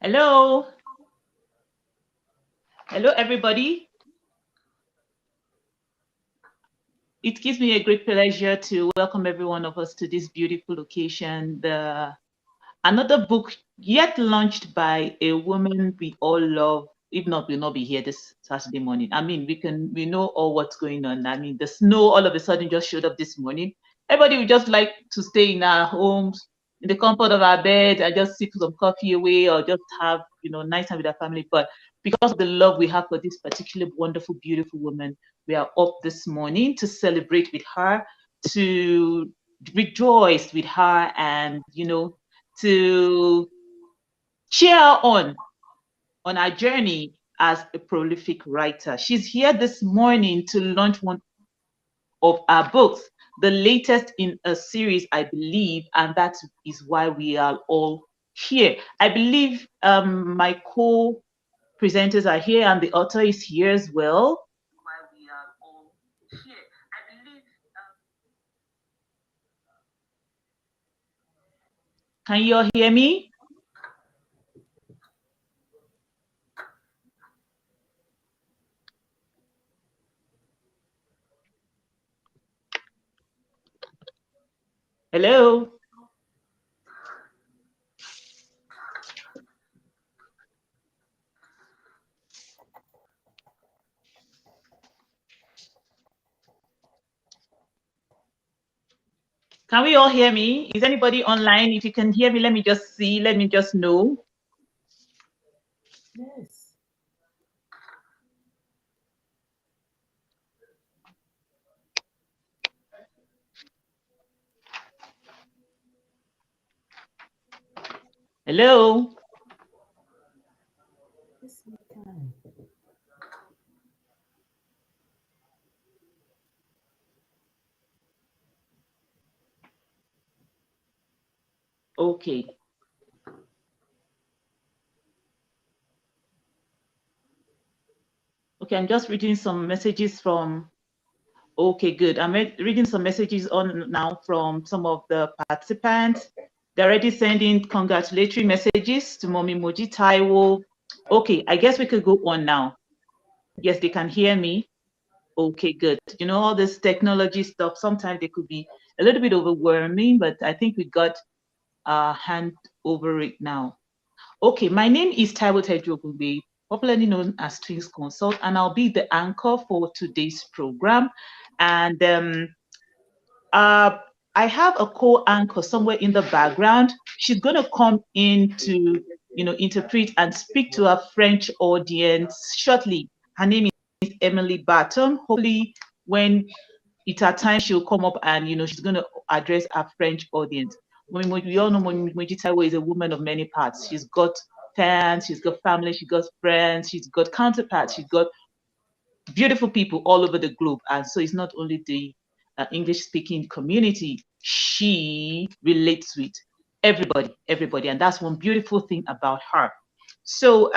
Hello. Hello, everybody. It gives me a great pleasure to welcome every one of us to this beautiful location. Another book yet launched by a woman we all love. If not, we'll not be here this Saturday morning. I mean, we know all what's going on. I mean, the snow all of a sudden just showed up this morning. Everybody would just like to stay in our homes, in the comfort of our bed, and just sip some coffee away, or just have nice time with our family. But because of the love we have for this particular wonderful, beautiful woman, we are up this morning to celebrate with her, to rejoice with her, and to cheer on our journey as a prolific writer. She's here this morning to launch one of our books, the latest in a series, I believe, and that is why we are all here. I believe my co-presenters are here and the author is here as well. Why we are all here. I believe. Can you all hear me? Hello. Can we all hear me? Is anybody online? If you can hear me, let me just see. Let me just know. Yes. Hello. Yes, we can. Okay. Okay, I'm just reading some messages from. Okay, good. I'm reading some messages on now from some of the participants. They're already sending congratulatory messages to Mommy Moji Taiwo. Okay, I guess we could go on now. Yes, they can hear me. Okay, good. All this technology stuff, sometimes they could be a little bit overwhelming, but I think we got our hand over it now. Okay, my name is Taiwo Tejogunbe, popularly known as Twins Consult, and I'll be the anchor for today's program. And uh, I have a co-anchor somewhere in the background. She's going to come in to, interpret and speak to our French audience shortly. Her name is Emily Barton. Hopefully, when it's her time, she'll come up and, she's going to address our French audience. We all know Moji Taiwo is a woman of many parts. She's got fans, she's got family, she's got friends, she's got counterparts, she's got beautiful people all over the globe. And so it's not only the English speaking community, she relates with everybody. And that's one beautiful thing about her. So,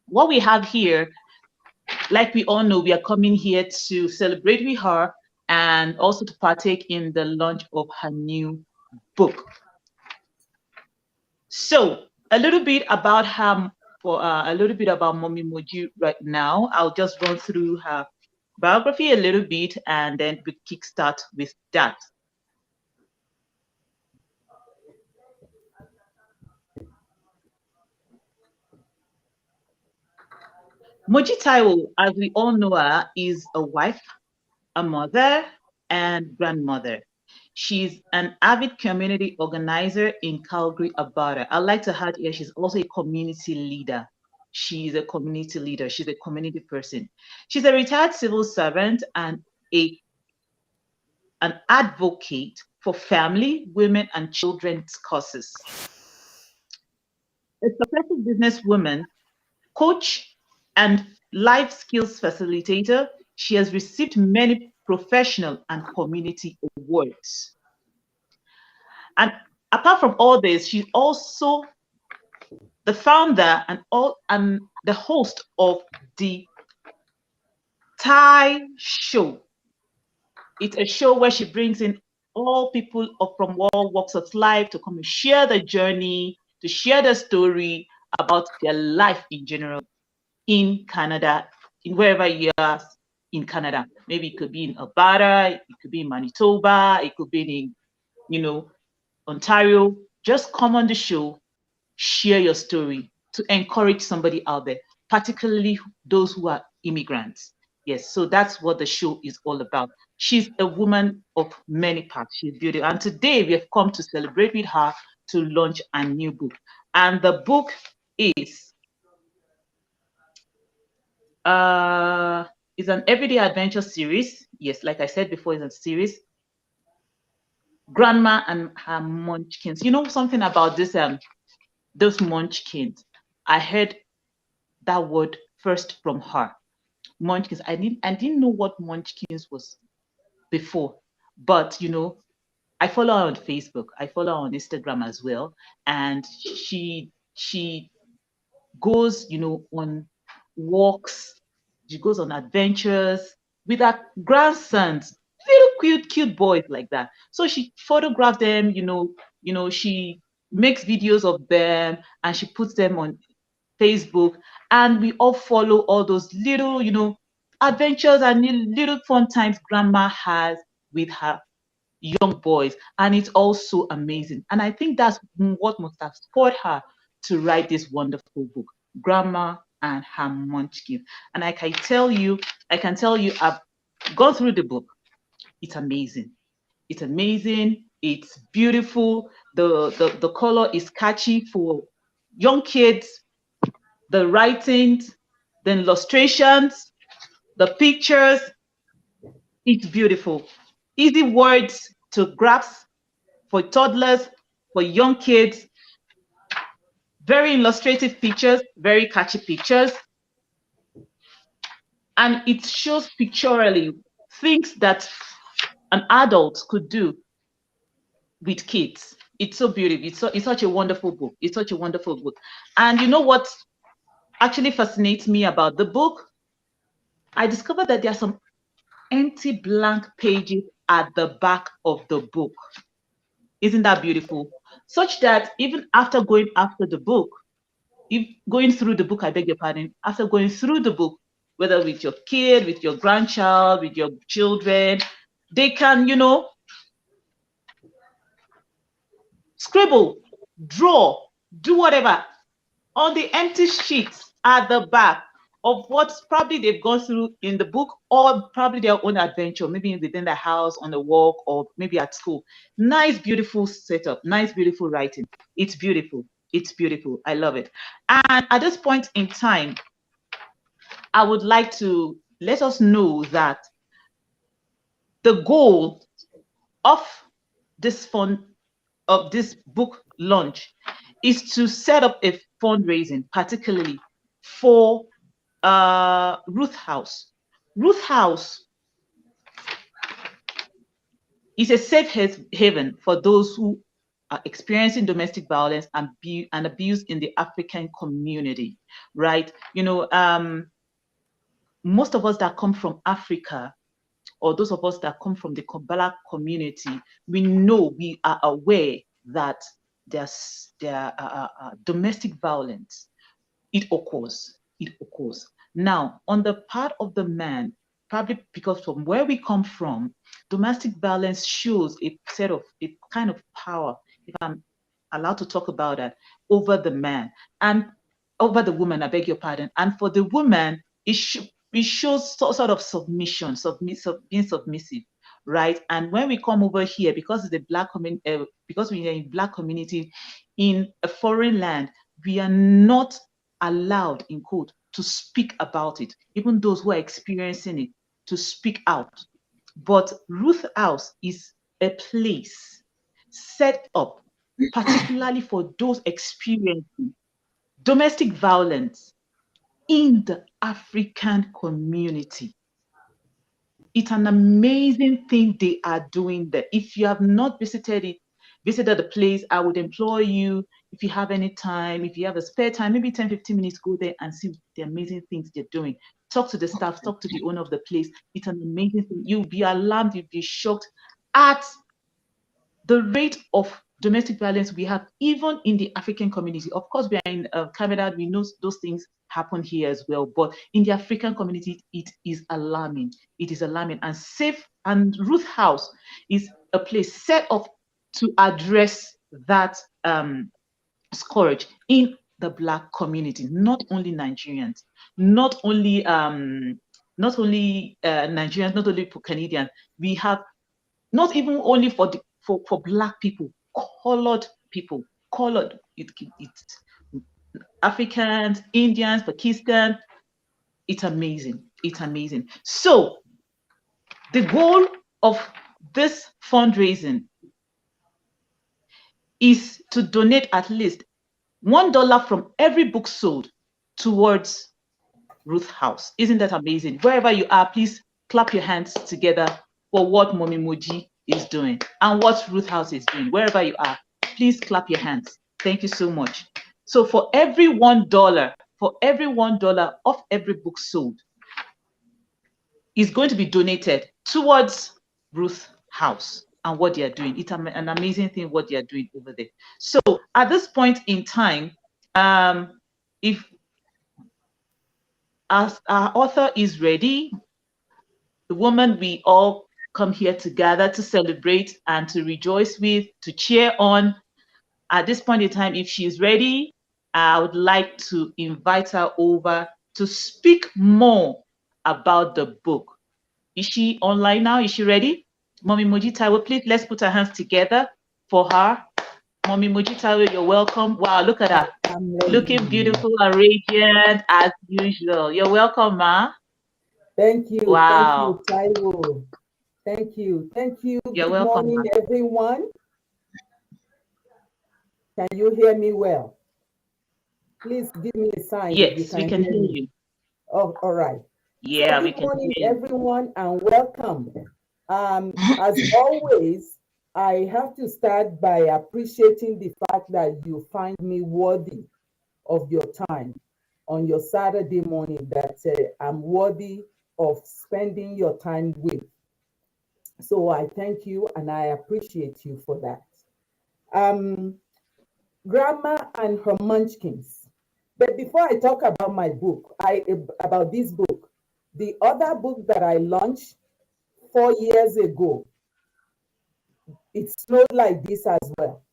what we have here, like we all know, we are coming here to celebrate with her and also to partake in the launch of her new book. So, a little bit about her, for a little bit about Mommy Moji right now. I'll just run through her biography a little bit and then we kickstart with that. Moji Taiwo, as we all know her, is a wife, a mother, and grandmother. She's an avid community organizer in Calgary, Alberta. I'd like to add here, she's also a community leader. She's a community leader. She's a community person. She's a retired civil servant and an advocate for family, women, and children's causes. A successful businesswoman, coach, and life skills facilitator, she has received many professional and community awards. And apart from all this, she's also the founder and the host of the Thai Show. It's a show where she brings in all people from all walks of life to come and share the journey, to share the story, about their life in general in Canada, in wherever you are in Canada. Maybe it could be in Alberta, it could be in Manitoba, it could be in, Ontario. Just come on the show, share your story to encourage somebody out there, particularly those who are immigrants. Yes, so that's what the show is all about. She's a woman of many parts. She's beautiful. And today we have come to celebrate with her to launch a new book. And the book is an everyday adventure series. Yes, like I said before, it's a series. Grandma and her Munchkins. You know something about those Munchkins? I heard that word first from her. Munchkins. I didn't know what Munchkins was before, but I follow her on Facebook. I follow her on Instagram as well, and she goes, on walks. She goes on adventures with her grandsons, little cute boys like that. So she photographs them, she makes videos of them and she puts them on Facebook, and we all follow all those little, adventures and little fun times grandma has with her young boys, and it's also amazing. And I think that's what must have spurred her to write this wonderful book, Grandma and Her Munchkin. And I can tell you, I've gone through the book. It's amazing. It's amazing. It's beautiful. The color is catchy for young kids. The writings, the illustrations, the pictures, it's beautiful. Easy words to grasp for toddlers, for young kids. Very illustrative pictures, very catchy pictures. And it shows pictorially things that an adult could do with kids. It's so beautiful. It's such a wonderful book. It's such a wonderful book. And you know what actually fascinates me about the book? I discovered that there are some empty blank pages at the back of the book. Isn't that beautiful? Such that even after going after the book, if going through the book, I beg your pardon, after going through the book, whether with your kid, with your grandchild, with your children, they can, scribble, draw, do whatever on the empty sheets at the back of what probably they've gone through in the book, or probably their own adventure, maybe within the house, on a walk, or maybe at school. Nice, beautiful setup, nice, beautiful writing. It's beautiful. It's beautiful. I love it. And at this point in time, I would like to let us know that the goal of this fund, of this book launch, is to set up a fundraising, particularly for Ruth House. Ruth House is a safe haven for those who are experiencing domestic violence and abuse in the African community, right? Most of us that come from Africa, or those of us that come from the Black community, we are aware that there's domestic violence. It occurs. It occurs. Now, on the part of the man, probably because from where we come from, domestic violence shows a kind of power, if I'm allowed to talk about that, over the man and over the woman, I beg your pardon. And for the woman, it shows sort of submission, being submissive, right? And when we come over here, because it's a Black community, because we are in Black community in a foreign land, we are not allowed, in quote, to speak about it, even those who are experiencing it, to speak out. But Ruth House is a place set up particularly for those experiencing domestic violence in the African community. It's an amazing thing they are doing there. If you have not visited the place, I would implore you, if you have any time, if you have a spare time, maybe 10-15 minutes, go there and see the amazing things they're doing. Talk to the staff, talk to the owner of the place. It's an amazing thing. You'll be alarmed, you'll be shocked at the rate of domestic violence we have even in the African community. Of course, we are in Canada, we know those things happen here as well, but in the African community, it is alarming. It is alarming. And Safe and Ruth House is a place set up to address that scourge in the Black community, not only Nigerians, not only Nigerians, not only Canadians. We have not even only for Black people, colored people, colored Africans, Indians, Pakistan. It's amazing. It's amazing. So the goal of this fundraising is to donate at least $1 from every book sold towards Ruth House. Isn't that amazing? Wherever you are, please clap your hands together for what Mommy Moji is doing and what Ruth House is doing. Wherever you are, please clap your hands. Thank you so much. So for every $1, of every book sold is going to be donated towards Ruth House and what they are doing. It's an amazing thing what they are doing over there. So at this point in time, if as our author is ready, the woman we all come here together to celebrate and to rejoice with, to cheer on. At this point in time, if she's ready, I would like to invite her over to speak more about the book. Is she online now? Is she ready? Mommy Moji Taiwo, please let's put our hands together for her. Mommy Moji Taiwo, you're welcome. Wow, look at her. Looking beautiful and radiant as usual. You're welcome, Ma. Thank you. Wow. Thank you, Taiwo. Thank you. Thank you. You're Good welcome, morning, Ma. everyone. Can you hear me well? Please give me a sign if you Yes, we can hear you. Oh, all right. Yeah, so we good can morning, hear you. everyone, and welcome. As always, I have to start by appreciating the fact that you find me worthy of your time on your Saturday morning, that I'm worthy of spending your time with. So I thank you and I appreciate you for that. Grandma and her Munchkins. But before I talk about my book, about this book, the other book that I launched 4 years ago, it snowed like this as well.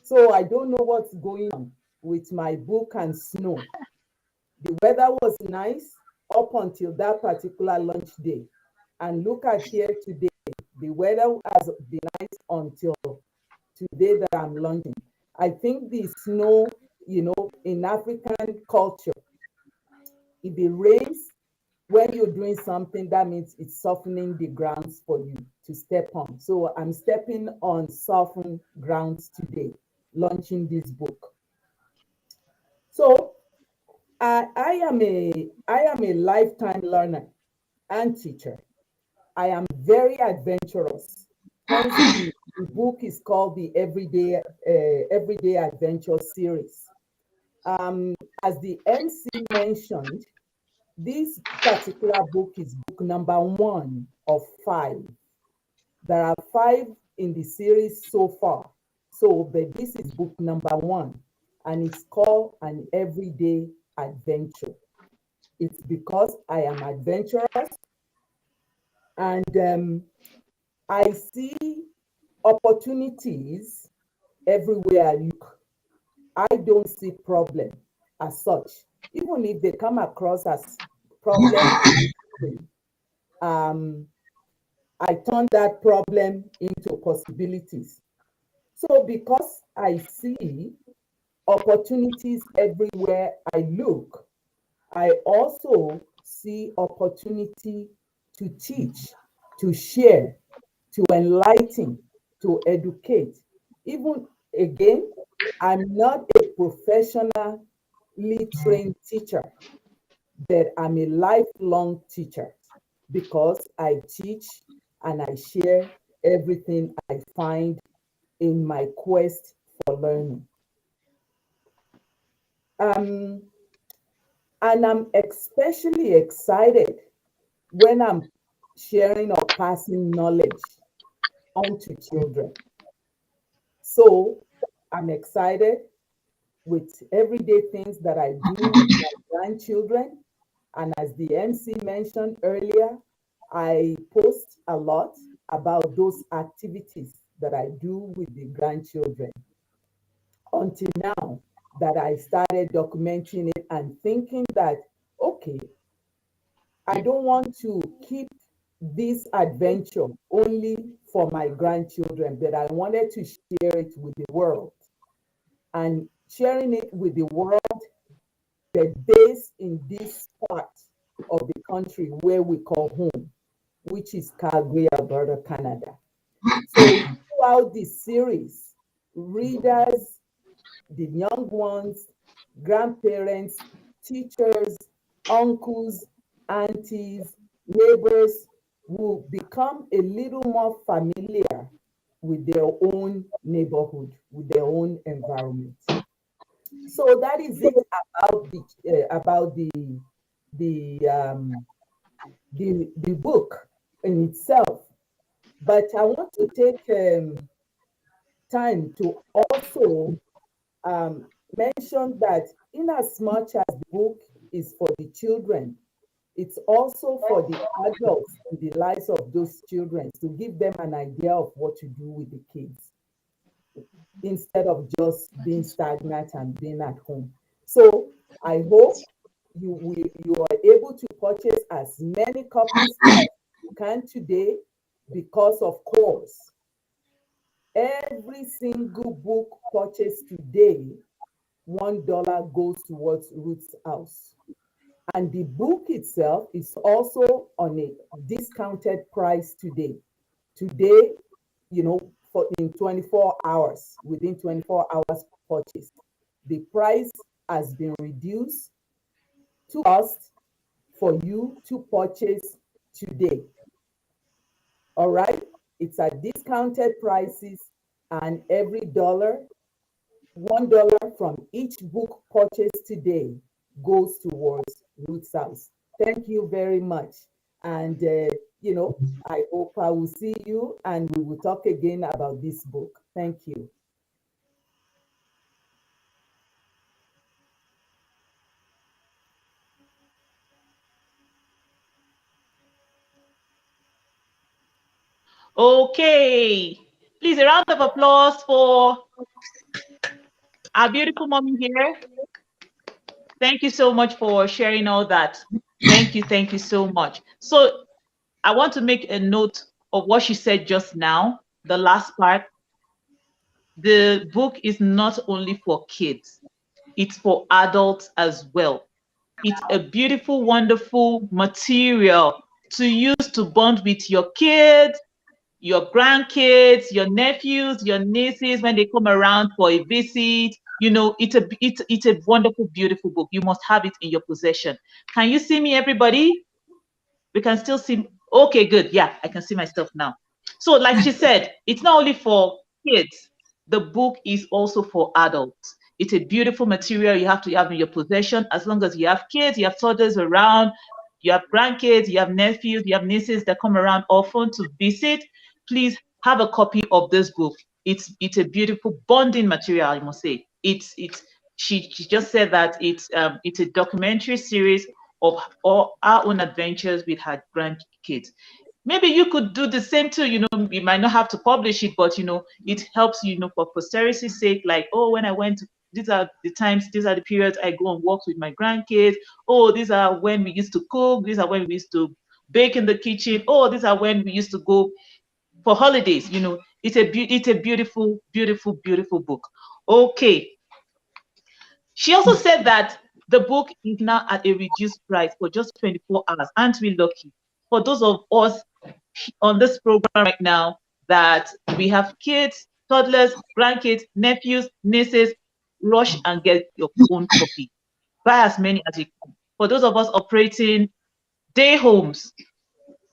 So I don't know what's going on with my book and snow. The weather was nice up until that particular launch day. And look at here today, the weather has been nice until today that I'm launching. I think the snow, in African culture, if it rains, when you're doing something, that means it's softening the grounds for you to step on. So I'm stepping on softened grounds today, launching this book. So I am a lifetime learner and teacher. I am very adventurous. Hence, the book is called the Everyday Adventure series. As the MC mentioned, this particular book is book number 1 of 5. There are 5 in the series so far. So, but this is book number 1, and it's called An Everyday Adventure. It's because I am adventurous, and I see opportunities everywhere I look. I don't see problem as such, even if they come across as problem. I turn that problem into possibilities. So because I see opportunities everywhere I look, I also see opportunity to teach, to share, to enlighten, to educate. Even again, I'm not a professionally trained teacher, but I'm a lifelong teacher because I teach and I share everything I find in my quest for learning. And I'm especially excited when I'm sharing or passing knowledge onto children. So I'm excited with everyday things that I do with my grandchildren. And as the MC mentioned earlier, I post a lot about those activities that I do with the grandchildren until now that I started documenting it and thinking that, okay, I don't want to keep this adventure only for my grandchildren, but I wanted to share it with the world. And sharing it with the world, but based in this part of the country where we call home, which is Calgary, Alberta, Canada. So throughout this series, readers, the young ones, grandparents, teachers, uncles, aunties, neighbors will become a little more familiar with their own neighborhood, with their own environment. So that is it about the the book in itself. But I want to take time to also mention that in as much as the book is for the children, it's also for the adults in the lives of those children to give them an idea of what to do with the kids instead of just being stagnant and being at home. So I hope you are able to purchase as many copies as you can today because of course every single book purchased today, $1 goes towards Ruth's House. And the book itself is also on a discounted price today. Today, for in 24 hours, within 24 hours purchase, the price has been reduced to cost for you to purchase today. All right, it's at discounted prices, and every $1 from each book purchased today goes towards Ruth's House. Thank you very much. And, I hope I will see you and we will talk again about this book. Thank you. Okay, please a round of applause for our beautiful mommy here. Thank you so much for sharing all that. Thank you so much. So I want to make a note of what she said just now, the last part. The book is not only for kids, it's for adults as well. It's a beautiful, wonderful material to use to bond with your kids, your grandkids, your nephews, your nieces when they come around for a visit. It's a wonderful, beautiful book. You must have it in your possession. Can you see me, everybody? We can still see. Okay, good. Yeah, I can see myself now. So, like she said, it's not only for kids. The book is also for adults. It's a beautiful material you have to have in your possession. As long as you have kids, you have toddlers around, you have grandkids, you have nephews, you have nieces that come around often to visit, please have a copy of this book. It's a beautiful bonding material, I must say. She just said that it's a documentary series of all our own adventures with her grandkids. Maybe you could do the same too. You might not have to publish it, but it helps for posterity's sake. Like, oh, when I went to, these are the times, these are the periods I go on walks with my grandkids. Oh, these are when we used to cook. These are when we used to bake in the kitchen. Oh, these are when we used to go for holidays. It's a beautiful, beautiful, beautiful book. Okay. She also said that the book is now at a reduced price for just 24 hours. Aren't we lucky? For those of us on this program right now that we have kids, toddlers, grandkids, nephews, nieces, rush and get your own copy. Buy as many as you can. For those of us operating day homes,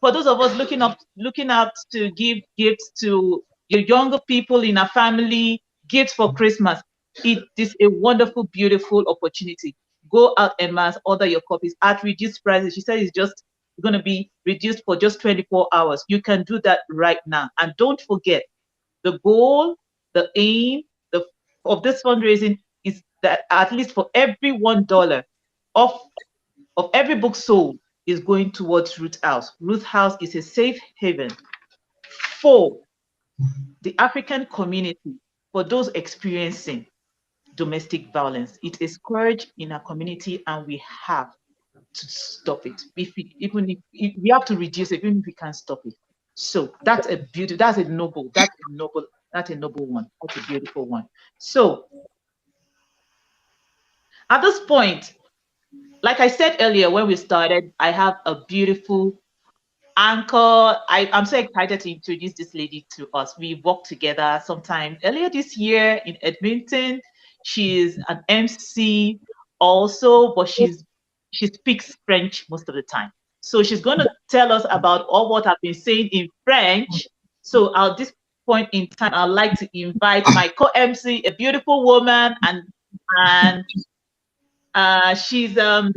for those of us looking out to give gifts to your younger people in our family, gifts for Christmas, it is a wonderful, beautiful opportunity. Go out and mass order your copies at reduced prices. She said it's just going to be reduced for just 24 hours. You can do that right now. And don't forget, the goal the aim of this fundraising is that at least for every $1 of every book sold is going towards Root House. Root House is a safe haven for the African community, for those experiencing domestic violence. It's a scourge in our community, and we have to stop it. If we have to reduce it, even if we can't stop it. So that's a noble one. That's a beautiful one. So at this point, like I said earlier when we started, I have a beautiful anchor. I'm so excited to introduce this lady to us. We worked together sometime earlier this year in Edmonton. She's an MC also, but she speaks French most of the time. So she's going to tell us about all what I've been saying in French. So at this point in time, I'd like to invite my co-MC, a beautiful woman, and she's how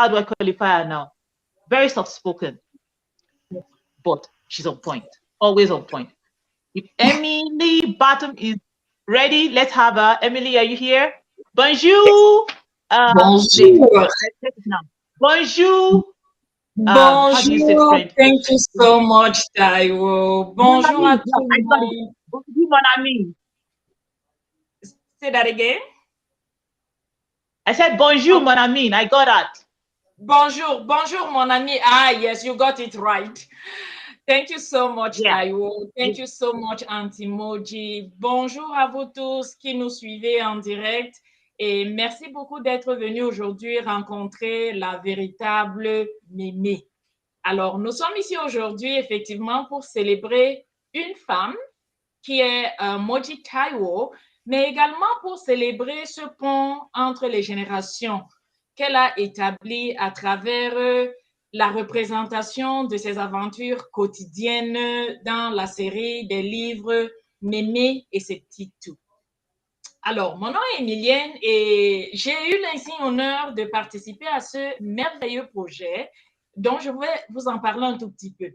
do I qualify her now? Very soft-spoken, but she's on point, always on point. If Emily Bottom is ready, let's have her. Emily, are you here? Bonjour. Bonjour. Bonjour. How do you say Bonjour. French? Thank you so much, Taiwo. Bonjour à tout le monde. Bonjour, mon ami. Say that again. I said bonjour, mon ami. I got that. Bonjour, bonjour, mon ami. Ah, yes, you got it right. Thank you so much, Taiwo. Thank you so much, Antimoji. Bonjour à vous tous qui nous suivez en direct. Et merci beaucoup d'être venus aujourd'hui rencontrer la véritable Mémé. Alors, nous sommes ici aujourd'hui, effectivement, pour célébrer une femme qui est Moji Taiwo, mais également pour célébrer ce pont entre les générations qu'elle a établi à travers la représentation de ses aventures quotidiennes dans la série des livres Mémé et ses petits tout. Alors, mon nom est Emilienne et j'ai eu l'insigne honneur de participer à ce merveilleux projet dont je vais vous en parler un tout petit peu.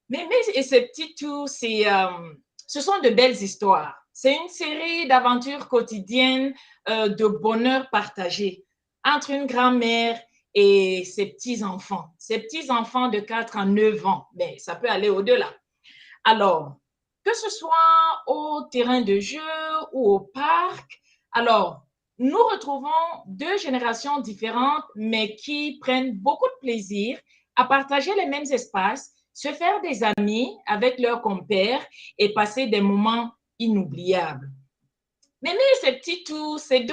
Mémé et ses petits tout, ce sont de belles histoires. C'est une série d'aventures quotidiennes de bonheur partagé entre une grand-mère et ses petits-enfants. Ses petits-enfants de 4 à 9 ans, mais ça peut aller au-delà. Alors, que ce soit au terrain de jeu ou au parc, alors, nous retrouvons deux générations différentes, mais qui prennent beaucoup de plaisir à partager les mêmes espaces, se faire des amis avec leurs compères et passer des moments inoubliables. Mais ces petits tours, c'est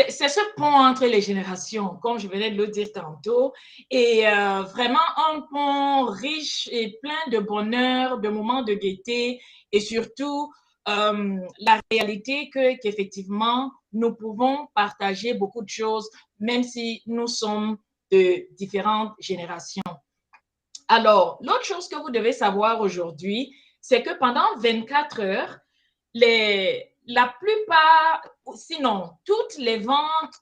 ce pont entre les générations, comme je venais de le dire tantôt, et vraiment un pont riche et plein de bonheur, de moments de gaieté, et surtout la réalité qu'effectivement, nous pouvons partager beaucoup de choses, même si nous sommes de différentes générations. Alors, l'autre chose que vous devez savoir aujourd'hui, c'est que pendant 24 heures, la plupart, sinon toutes les ventes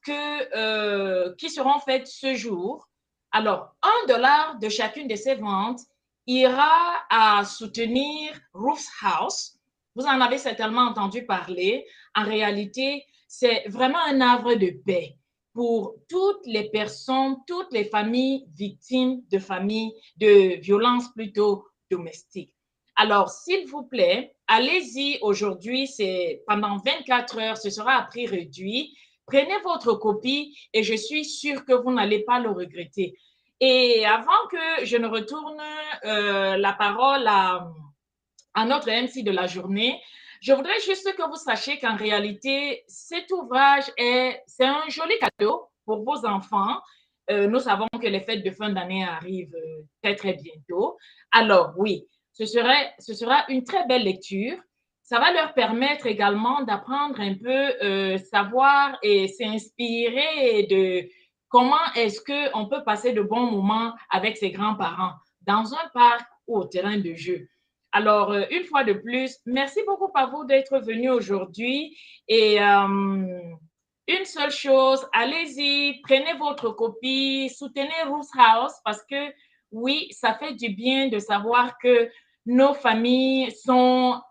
qui seront faites ce jour, alors $1 de chacune de ces ventes ira à soutenir Root House. Vous en avez certainement entendu parler. En réalité, c'est vraiment un havre de paix pour toutes les personnes, toutes les familles victimes de violences plutôt domestiques. Alors, s'il vous plaît, allez-y aujourd'hui, c'est pendant 24 heures, ce sera à prix réduit. Prenez votre copie et je suis sûre que vous n'allez pas le regretter. Et avant que je ne retourne la parole à notre MC de la journée, je voudrais juste que vous sachiez qu'en réalité, cet ouvrage c'est un joli cadeau pour vos enfants. Nous savons que les fêtes de fin d'année arrivent très, très bientôt. Alors, oui, ce sera une très belle lecture. Ça va leur permettre également d'apprendre un peu, savoir et s'inspirer de comment est-ce qu'on peut passer de bons moments avec ses grands-parents dans un parc ou au terrain de jeu. Alors, une fois de plus, merci beaucoup à vous d'être venus aujourd'hui. Et une seule chose, allez-y, prenez votre copie, soutenez Root House parce que, oui, ça fait du bien de savoir que nos familles sont,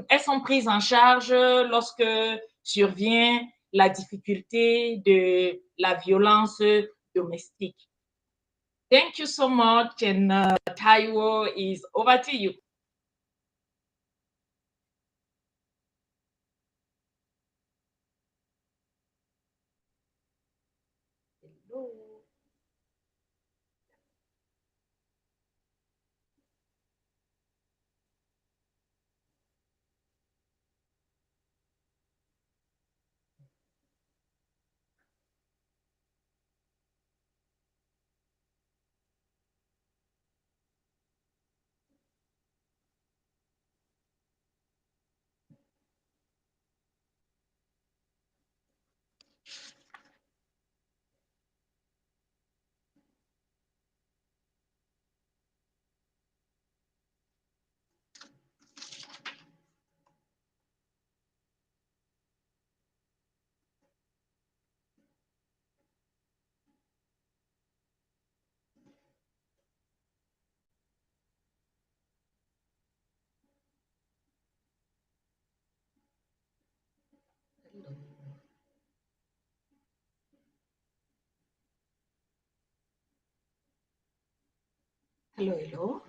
elles sont prises en charge lorsque survient la difficulté de la violence domestique. Thank you so much, and Taiwo is over to you. Hello. Hello, hello.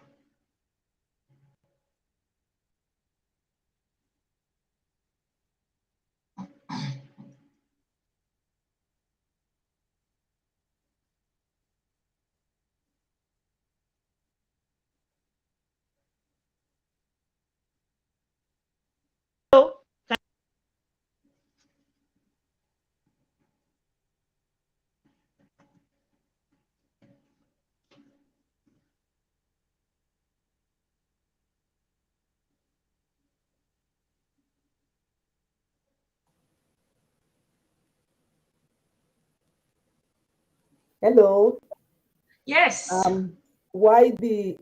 Hello. Hello. Yes. While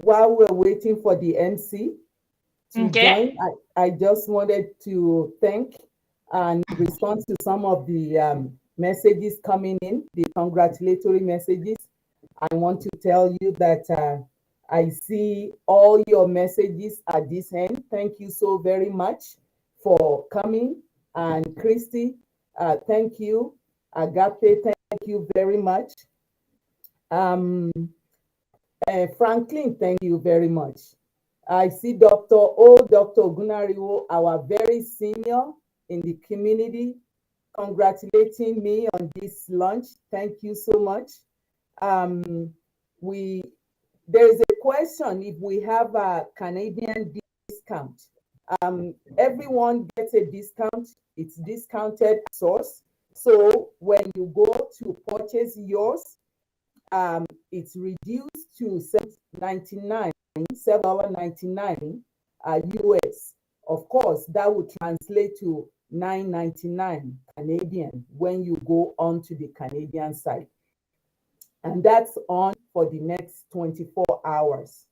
we're waiting for the MC to Okay. join, I just wanted to thank and respond to some of the messages coming in, the congratulatory messages. I want to tell you that I see all your messages at this end. Thank you so very much for coming. And Christy, thank you. Agape, thank you very much. Um, Franklin, thank you very much. I see Dr. Ogunariwo, our very senior in the community, congratulating me on this launch. Thank you so much. Um, there's a question if we have a Canadian discount. Everyone gets a discount. It's discounted source. So when you go to purchase yours, it's reduced to $7.99 US. Of course, that would translate to $9.99 Canadian when you go onto the Canadian side. And that's on for the next 24 hours.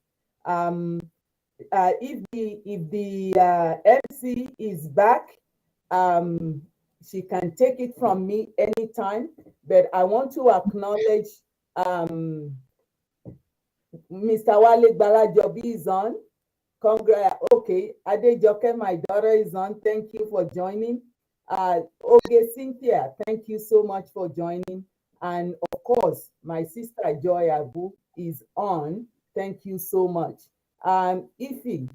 If the MC is back, she can take it from me anytime, but I want to acknowledge Mr. Wale Balajobi is on. Okay, Adejoke, my daughter, is on. Thank you for joining. Oge Cynthia, thank you so much for joining. And of course, my sister Joy Abu is on. Thank you so much. Ify,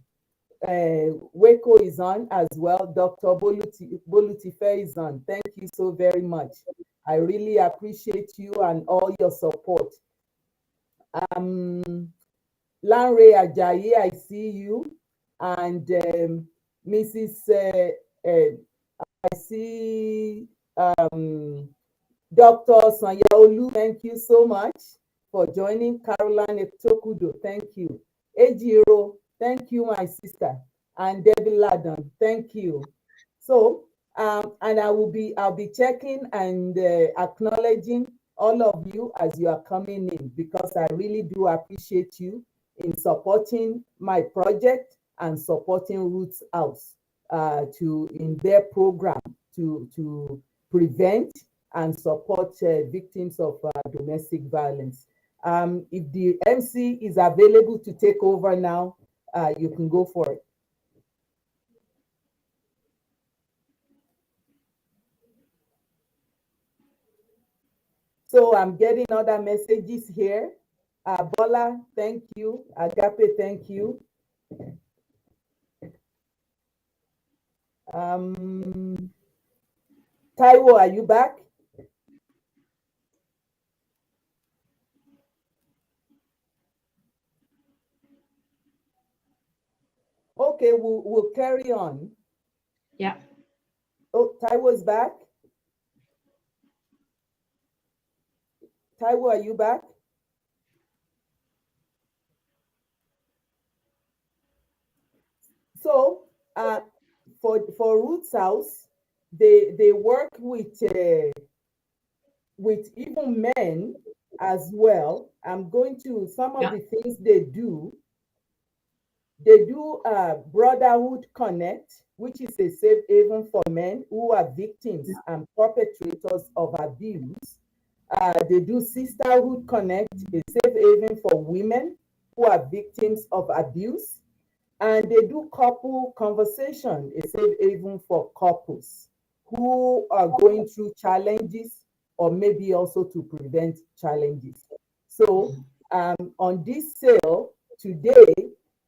Weko is on as well. Dr. Bolutife is on. Thank you so very much. I really appreciate you and all your support. Lanre Ajayi, I see you. And Mrs. I see Dr. Sanyaolu, thank you so much for joining. Caroline Etokudo, thank you. Ejiro, thank you, my sister. And Debbie Ladon, thank you. So, and I'll be checking and acknowledging all of you as you are coming in, because I really do appreciate you in supporting my project and supporting Roots House in their program to prevent and support victims of domestic violence. If the MC is available to take over now, you can go for it. So I'm getting other messages here. Bola, thank you. Agape, thank you. Taiwo, are you back? Okay, we'll carry on. Yeah. Oh, Taiwo's back. Taiwo, are you back? So, for Roots House, they work with even men as well. I'm going to some of the things they do. They do Brotherhood Connect, which is a safe haven for men who are victims and perpetrators of abuse. They do Sisterhood Connect, a safe haven for women who are victims of abuse. And they do Couple Conversation, a safe haven for couples who are going through challenges or maybe also to prevent challenges. So on this sale today,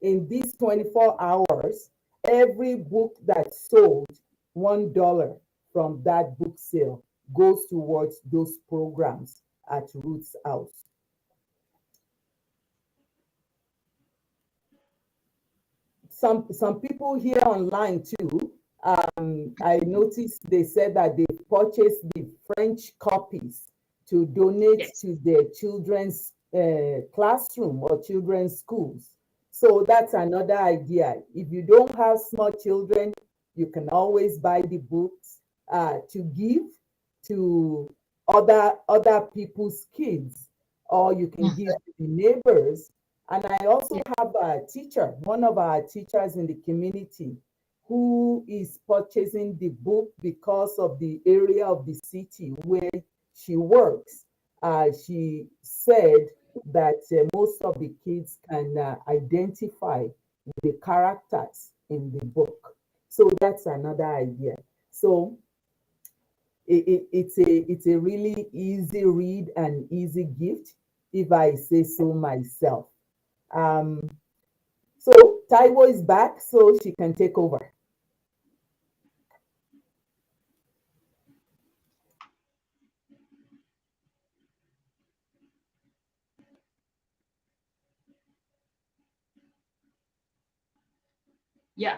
in these 24 hours, every book that's sold, $1 from that book sale goes towards those programs at Roots House. Some people here online too, I noticed they said that they purchased the French copies to donate to their children's classroom or children's schools. So that's another idea. If you don't have small children, you can always buy the books to give to other people's kids, or you can give to the neighbors. And I also have a teacher, one of our teachers in the community, who is purchasing the book because of the area of the city where she works. She said that most of the kids can identify the characters in the book. So that's another idea. So it's a really easy read and easy gift, if I say so myself. So Taiwo is back, so she can take over. Yeah.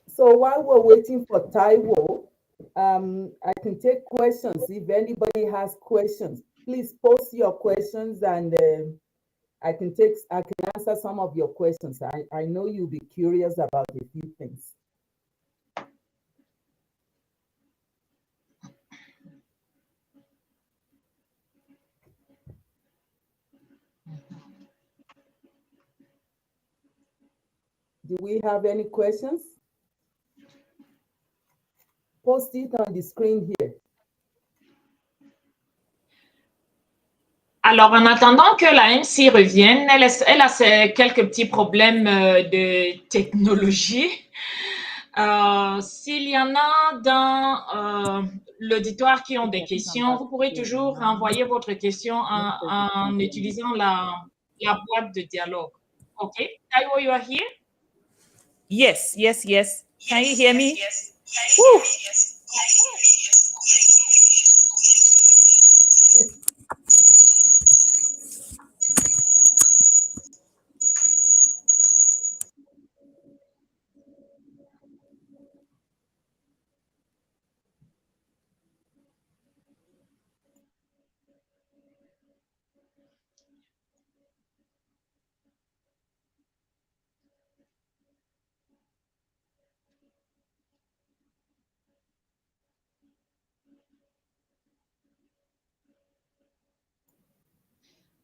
So while we're waiting for Taiwo, I can take questions. If anybody has questions, please post your questions, and I can answer some of your questions. I know you'll be curious about a few things. Do we have any questions? Post it on the screen here. Alors, en attendant que la MC revienne, elle a quelques petits problèmes de technologie. S'il y en a dans l'auditoire qui ont des questions, vous pourrez toujours envoyer votre question en utilisant la boîte de dialogue. Okay, Taiwo, you are here? Yes. Can you hear me? Woo.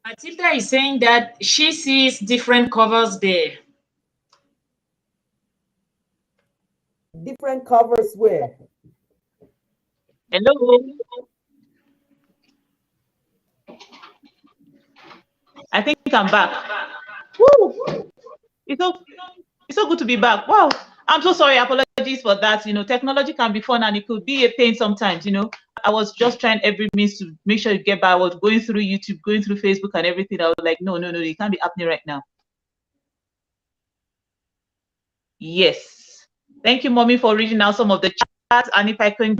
Matilda is saying that she sees different covers there. Different covers where? Hello. I think I'm back. Woo! It's so good to be back. Wow. I'm so sorry. Apologies for that. You know, technology can be fun and it could be a pain sometimes. You know, I was just trying every means to make sure you get by. I was going through YouTube, going through Facebook and everything. I was like, no, it can't be happening right now. Yes. Thank you, Mommy, for reading out some of the chats. And if I can,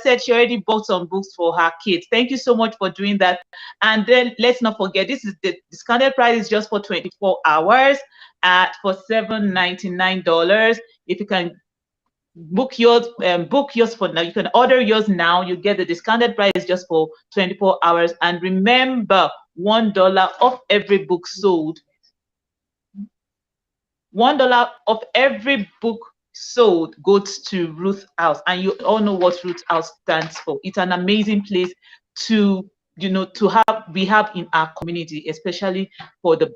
said she already bought some books for her kids. Thank you so much for doing that. And then let's not forget, this is the discounted price is just for 24 hours for $7.99. If you can book yours for now, you can order yours now. You get the discounted price just for 24 hours. And remember, $1 of every book sold. $1 of every book sold goes to Ruth House, and you all know what Ruth House stands for. It's an amazing place to we have in our community, especially for the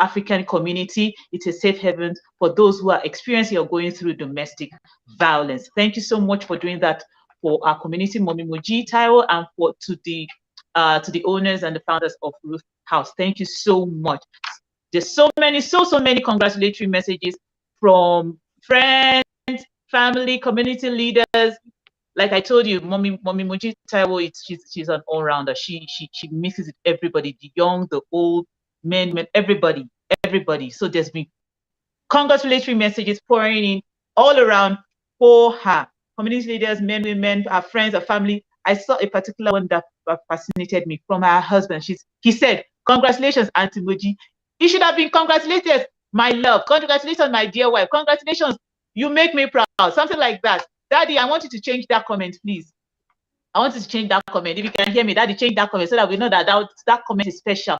African community. It's a safe haven for those who are experiencing or going through domestic violence. Thank you so much for doing that for our community, Mommy Moji, Taiwo, and to the owners and the founders of Ruth House. Thank you so much. There's so many congratulatory messages from friends, family, community leaders. Like I told you, Mommy Moji Taiwo, she's an all-rounder. She mixes with everybody, the young, the old, men, everybody. So there's been congratulatory messages pouring in all around for her. Community leaders, men, women, our friends, our family. I saw a particular one that fascinated me from her husband. He said, "Congratulations, Auntie Moji. You should have been congratulated, my love. Congratulations, my dear wife. Congratulations. You make me proud." Something like that. Daddy, I want you to change that comment, please. I want you to change that comment. If you can hear me, Daddy, change that comment so that we know that that comment is special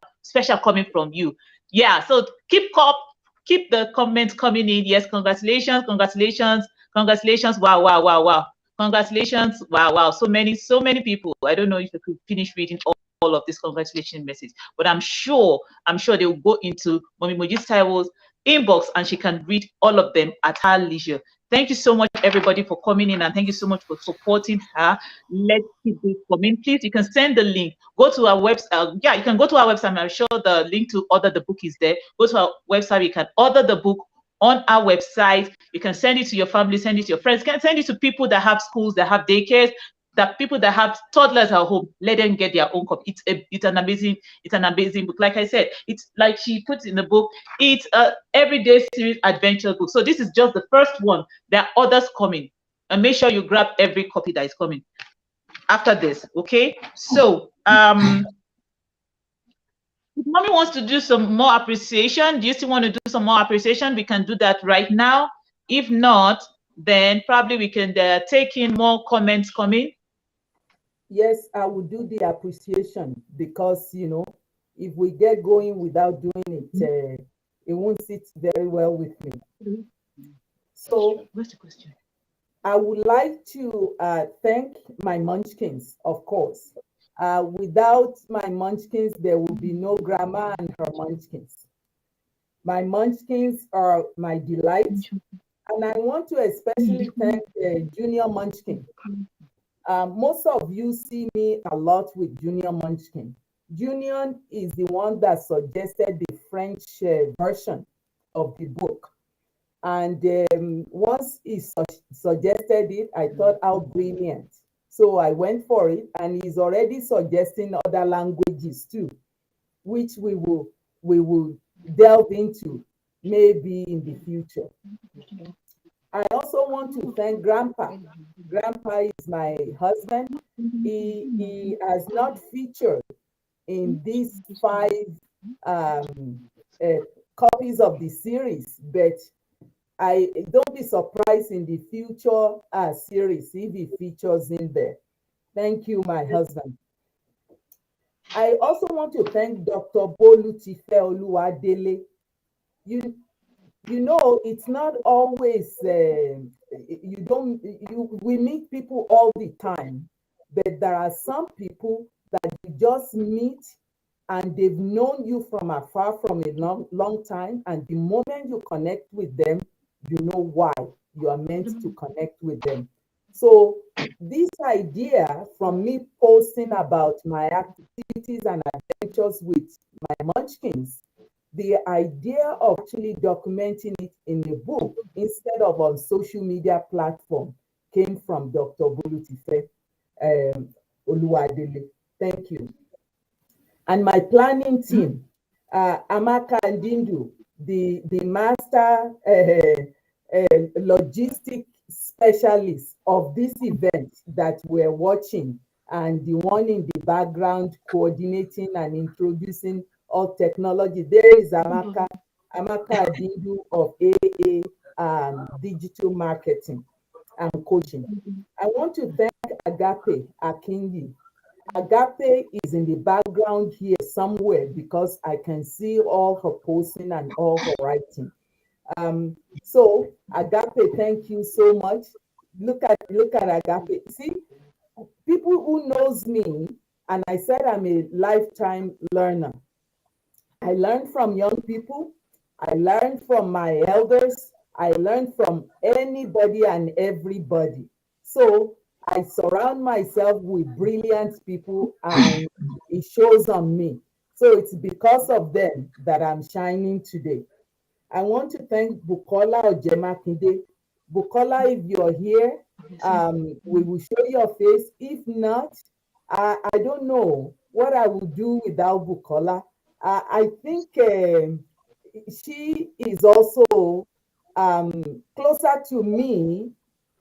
coming from you. Yeah, so keep the comments coming in. Yes, congratulations. Wow. Congratulations. Wow. So many people. I don't know if I could finish reading all of this congratulations message, but I'm sure they will go into Mommy Moji Taiwo's inbox and she can read all of them at her leisure. Thank you so much, everybody, for coming in, and thank you so much for supporting her. Let's keep this coming, please. You can send the link. Go to our website. Yeah, you can go to our website. I'm sure the link to order the book is there. Go to our website. You can order the book on our website. You can send it to your family, send it to your friends. You can send it to people that have schools, that have daycares, that people that have toddlers at home. Let them get their own copy. It's an amazing book. Like I said, it's like she puts in the book, it's a everyday series adventure book. So this is just the first one. There are others coming, and make sure you grab every copy that is coming after this. Okay, so if Mommy wants to do some more appreciation, do you still want to do some more appreciation? We can do that right now. If not, then probably we can take in more comments coming. Yes, I will do the appreciation because, you know, if we get going without doing it, it won't sit very well with me. So, what's the question? I would like to thank my Munchkins, of course. Without my Munchkins, there will be no Grandma and her Munchkins. My Munchkins are my delight. And I want to especially thank Junior Munchkin. Most of you see me a lot with Junior Munchkin. Junior is the one that suggested the French version of the book. And once he suggested it, I thought how brilliant. So I went for it, and he's already suggesting other languages too, which we will delve into maybe in the future. I also want to thank Grandpa. Grandpa is my husband. He has not featured in these 5 um, uh, copies of the series, but I don't be surprised in the future series if he features in there. Thank you, my husband. I also want to thank Dr. Bolutife Oluwadele. You you know, it's not always you don't you we meet people all the time, but there are some people that you just meet and they've known you from afar from a long time, and the moment you connect with them, you know why you are meant to connect with them. So this idea from me posting about my activities and adventures with my munchkins, the idea of actually documenting it in a book instead of on social media platform came from Dr. Bolutife um, Oluwadele. Thank you. And my planning team, Amaka Ndindu, the master logistic specialist of this event that we're watching, and the one in the background coordinating and introducing all technology. There is Amaka Ndindu of AA Digital Marketing and Coaching. I want to thank Agape Akinyi. Agape is in the background here somewhere because I can see all her posting and all her writing. So Agape, thank you so much. Look at Agape. See, people who knows me, and I said I'm a lifetime learner. I learn from young people. I learn from my elders. I learn from anybody and everybody. So I surround myself with brilliant people, and it shows on me. So it's because of them that I'm shining today. I want to thank Bukola Ojemakinde. Bukola, if you're here, we will show your face. If not, I don't know what I would do without Bukola. I think she is also closer to me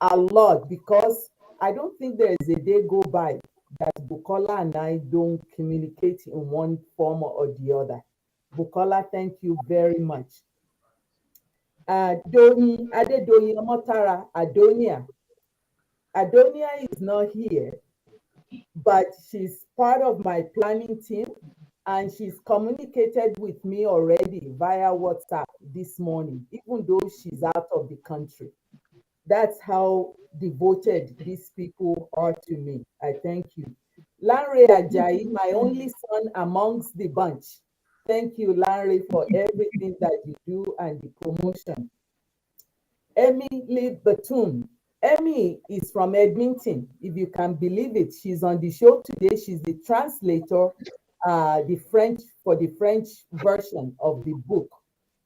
a lot, because I don't think there is a day go by that Bukola and I don't communicate in one form or the other. Bukola, thank you very much. Doyin Adedoyin Omotara Adonia. Adonia is not here, but she's part of my planning team, and she's communicated with me already via WhatsApp this morning, even though she's out of the country. That's how devoted these people are to me. I thank you. Lanre Ajayi, my only son amongst the bunch. Thank you, Lanre, for everything that you do and the promotion. Emily Batum. Emmy is from Edmonton, if you can believe it. She's on the show today. She's the translator, for the French version of the book.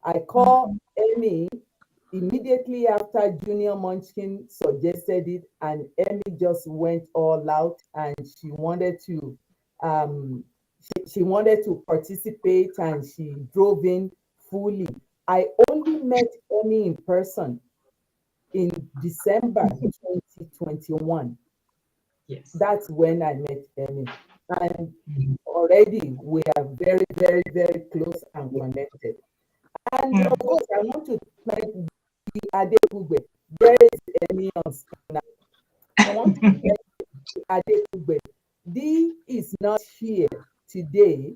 I call Emmy immediately after Junior Munchkin suggested it, and Emmy just went all out, and um, she wanted to participate, and she drove in fully. I only met Emmy in person in December 2021. Yes. That's when I met Emmy. And already we are very, very, very close and connected. And of course, I want to thank the Adekugbe. There is Emmy on screen now. I want to thank Adekugbe. Dee is not here today,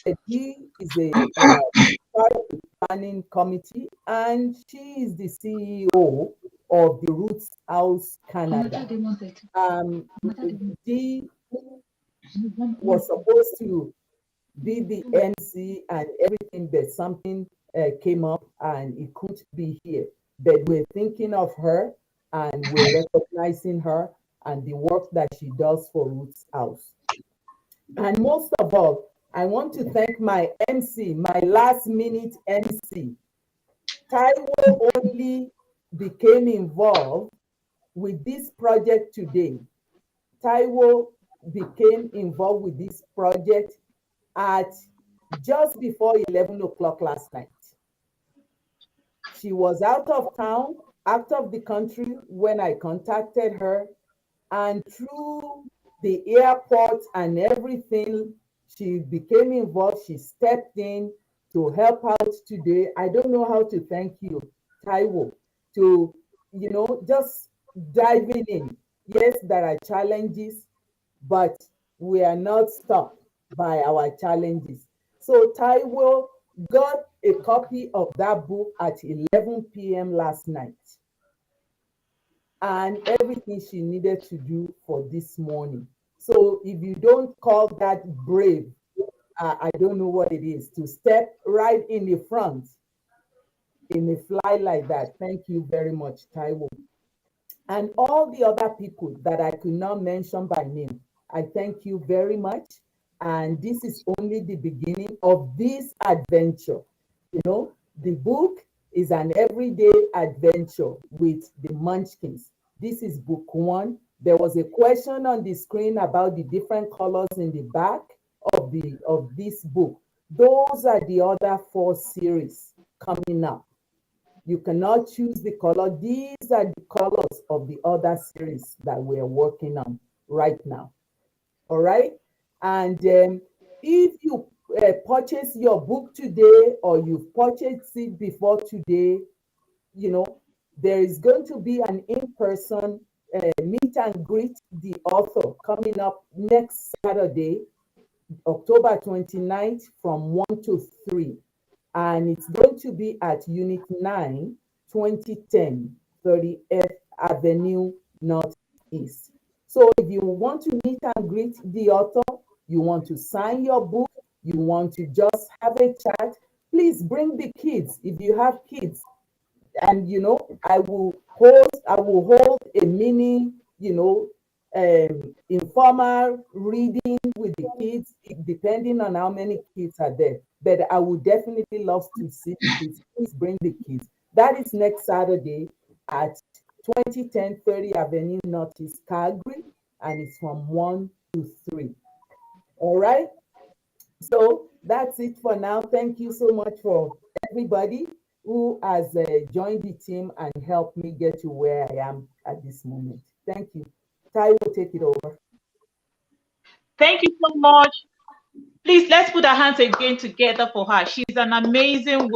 but Dee is a part of the planning committee, and she is the CEO of the Roots House Canada. Dee was supposed to be the MC and everything, but something came up and it couldn't be here. But we're thinking of her and we're recognizing her. and the work that she does for Roots House. And most of all, I want to thank my MC, my last minute MC. Taiwo only became involved with this project today. Taiwo became involved with this project at just before 11 o'clock last night. She was out of town, out of the country when I contacted her, and through the airport and everything, she became involved. She stepped in to help out today. I don't know how to thank you, Taiwo, to, just diving in. Yes, there are challenges, but we are not stopped by our challenges. So Taiwo got a copy of that book at 11 p.m. last night, and everything she needed to do for this morning. So if you don't call that brave, I don't know what it is, to step right in the front in a fly like that. Thank you very much, Taiwo. And all the other people that I could not mention by name, I thank you very much. And this is only the beginning of this adventure. The book is an everyday adventure with the Munchkins. This is book 1. There was a question on the screen about the different colors in the back of this book. Those are the other 4 series coming up. You cannot choose the color. These are the colors of the other series that we're working on right now. All right. And if you purchase your book today, or you've purchased it before today, there is going to be an in-person meet and greet the author coming up next Saturday, October 29th from 1 to 3. And it's going to be at Unit 9, 2010, 30th Avenue Northeast. So if you want to meet and greet the author, you want to sign your book, you want to just have a chat, please bring the kids. If you have kids, and I will hold a mini, informal reading with the kids, depending on how many kids are there. But I would definitely love to see the kids. Please bring the kids. That is next Saturday at 2010 30 Avenue Northeast, Calgary, and it's from 1 to 3. All right. So that's it for now. Thank you so much for everybody who has joined the team and helped me get to where I am at this moment. Thank you. Ty will take it over. Thank you so much. Please, let's put our hands again together for her. She's amazing.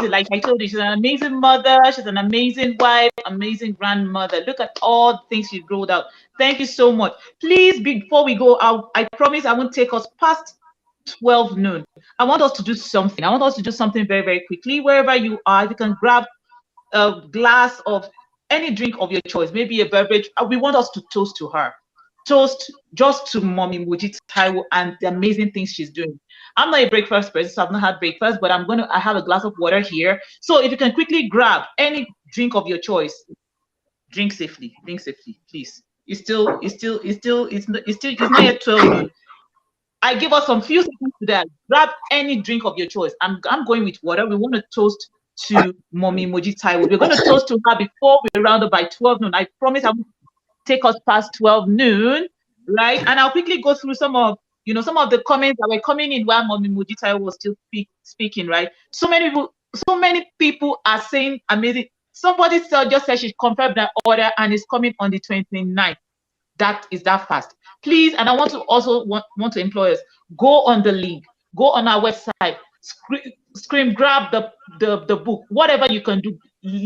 Like I told you, she's an amazing mother. She's an amazing wife, amazing grandmother. Look at all the things she's rolled out. Thank you so much. Please, before we go out, I promise I won't take us past 12 noon. I want us to do something. I want us to do something very, very quickly. Wherever you are, you can grab a glass of any drink of your choice, maybe a beverage. We want us to toast to her. Toast just to Mommy Moji Taiwo and the amazing things she's doing. I'm not a breakfast person, so I've not had breakfast, but I have a glass of water here. So if you can quickly grab any drink of your choice, drink safely, please. It's not yet 12 noon. I give us some few seconds to that. Grab any drink of your choice. I'm going with water. We want to toast to Mommy Moji Taiwo. We're going to toast to her before we round up by 12 noon. I promise I will take us past 12 noon, right? And I'll quickly go through some of the comments that were coming in while Mommy Moji Taiwo was still speaking, right? So many people are saying amazing. Somebody just said she confirmed that order and is coming on the 29th. That is that fast. Please, and I want to also want to employ us, go on the link, go on our website, grab the book, whatever you can do,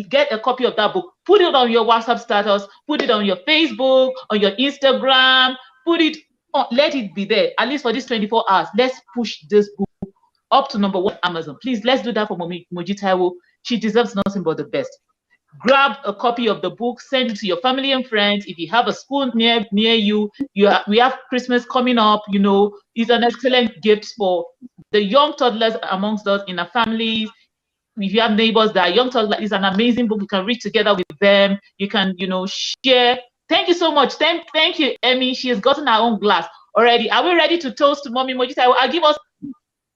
get a copy of that book, put it on your WhatsApp status, put it on your Facebook, on your Instagram, put it on, let it be there, at least for these 24 hours. Let's push this book up to #1 Amazon. Please, let's do that for Moji Taiwo. She deserves nothing but the best. Grab a copy of the book, send it to your family and friends. If you have a school near you, we have Christmas coming up, it's an excellent gift for the young toddlers amongst us in our families. If you have neighbors that are young toddlers, it's an amazing book. You can read together with them. You can, share Thank you so much. Thank you, Emmy. She has gotten her own glass already. Are we ready to toast to Mommy Moji Taiwo? I'll give us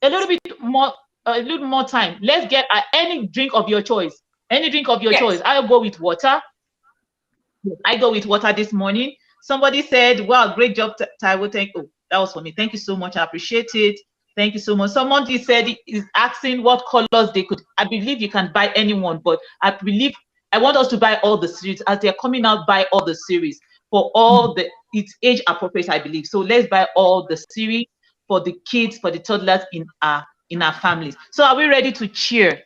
a little more time. Let's get any drink of your choice. Any drink of your choice. I'll go with water. I go with water this morning. Somebody said, wow, great job, Taiwo. Oh, that was for me. Thank you so much. I appreciate it. Thank you so much. Someone said is asking what colors they could. I believe you can buy anyone, but I want us to buy all the series as they're coming out. Buy all the series for all it's age appropriate, I believe. So let's buy all the series for the kids, for the toddlers in our families. So are we ready to cheer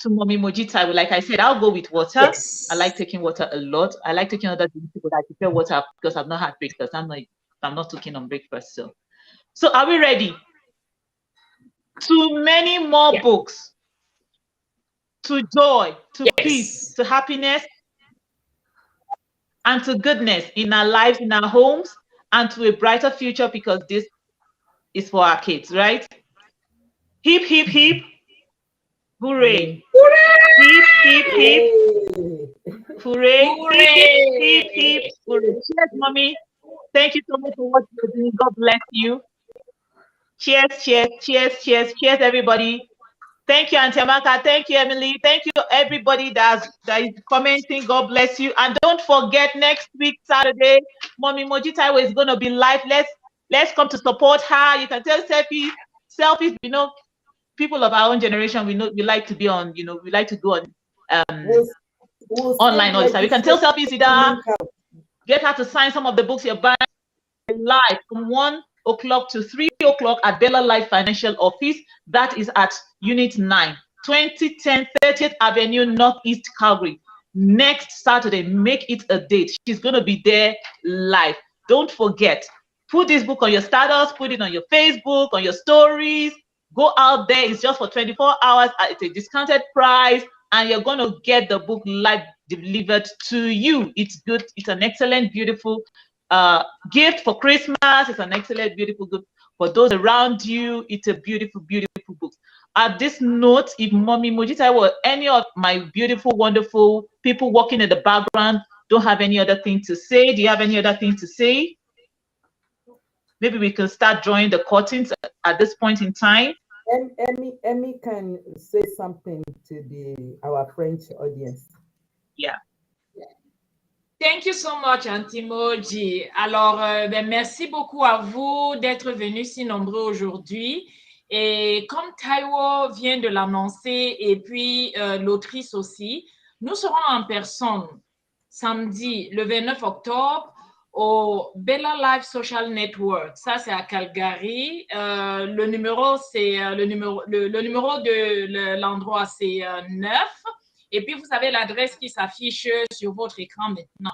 to Mommy Moji Taiwo? Like I said, I'll go with water. Yes. I like taking water a lot. I like taking other drinks, but I prefer water because I've not had breakfast. I'm not taking on breakfast. So are we ready? To many more books, to joy, to peace, to happiness, and to goodness in our lives, in our homes, and to a brighter future, because this is for our kids, right? Hip, hip, hip. Hooray. Hip, hip, hip. Hooray. Hip, hip, hip. Hooray. Cheers, Mommy. Thank you so much for what you're doing. God bless you. Cheers, cheers, cheers, cheers, cheers, everybody. Thank you, Auntie Amaka. Thank you, Emily. Thank you, everybody that is commenting. God bless you. And don't forget, next week, Saturday, Mommy Moji Taiwo is going to be live. Let's come to support her. You can tell selfies, people of our own generation, we like to be on, we like to go on online all the time. We can tell selfies get her to sign some of the books you're buying live from 1 o'clock to 3 o'clock at Bella Life Financial Office. That is at Unit 9, 2010 30th Avenue, Northeast Calgary. Next Saturday, make it a date. She's going to be there live. Don't forget, put this book on your status, put it on your Facebook, on your stories. Go out there. It's just for 24 hours at a discounted price, and you're going to get the book live delivered to you. It's good. It's an excellent, beautiful gift for Christmas. It's an excellent, beautiful gift for those around you. It's a beautiful, beautiful book. At this note, if Mommy Moji Taiwo or any of my beautiful, wonderful people working in the background don't have any other thing to say, do you have any other thing to say? Maybe we can start drawing the curtains at this point in time. Emmy can say something to our French audience. Yeah. Thank you so much, Auntie Moji. Alors, merci beaucoup à vous d'être venus si nombreux aujourd'hui. Et comme Taiwo vient de l'annoncer, et puis l'autrice aussi, nous serons en personne samedi, le 29 octobre, au Bella Life Social Network. Ça, c'est à Calgary. Le numéro de l'endroit, c'est 9. Et puis, vous avez l'adresse qui s'affiche sur votre écran maintenant.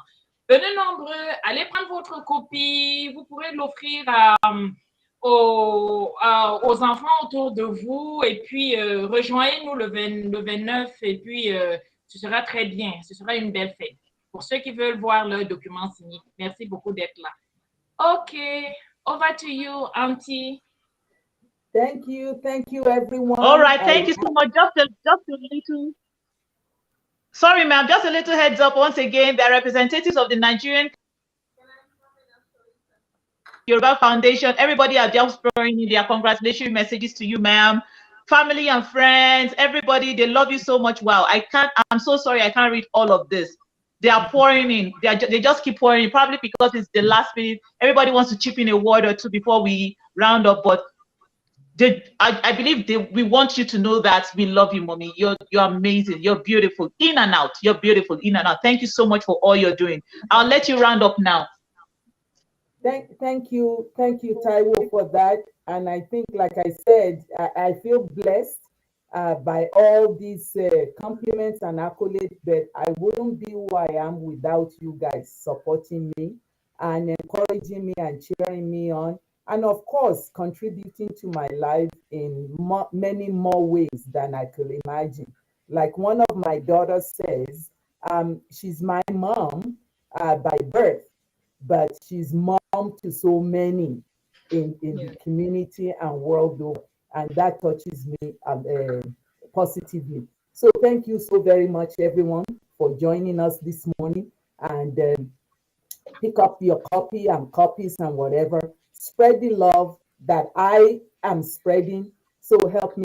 Venez nombreux, allez prendre votre copie. Vous pourrez l'offrir aux enfants autour de vous. Et puis, rejoignez-nous le 29. Et puis, ce sera très bien. Ce sera une belle fête. Pour ceux qui veulent voir leur document signé. Merci beaucoup d'être là. OK. Over to you, Auntie. Thank you, everyone. All right, thank you so much. Just a little... Sorry, ma'am, just a little heads up once again. There are representatives of the Nigerian Yoruba Foundation. Everybody are just throwing in their congratulatory messages to you, ma'am. Family and friends, everybody, they love you so much. Wow, I'm so sorry, I can't read all of this. They are pouring in. They just keep pouring in, probably because it's the last minute. Everybody wants to chip in a word or two before we round up, but I believe we want you to know that we love you, Mommy. You're amazing. You're beautiful in and out. You're beautiful in and out. Thank you so much for all you're doing. I'll let you round up now. Thank you, Taiwo, for that. And I think, like I said, I feel blessed by all these compliments and accolades, but I wouldn't be who I am without you guys supporting me and encouraging me and cheering me on. And of course, contributing to my life in many more ways than I could imagine. Like one of my daughters says, she's my mom by birth, but she's mom to so many in the community and world over. And that touches me positively. So thank you so very much, everyone, for joining us this morning. And pick up your copy and copies and whatever. Spread the love that I am spreading. So help me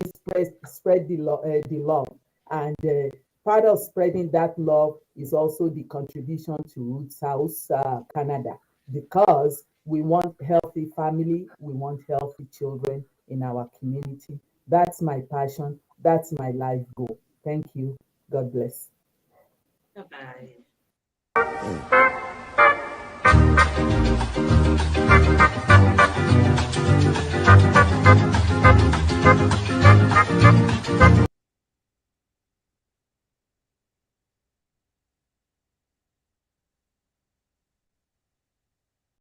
spread the love. And part of spreading that love is also the contribution to Roots House Canada, because we want healthy family, we want healthy children in our community. That's my passion. That's my life goal. Thank you. God bless. Bye-bye.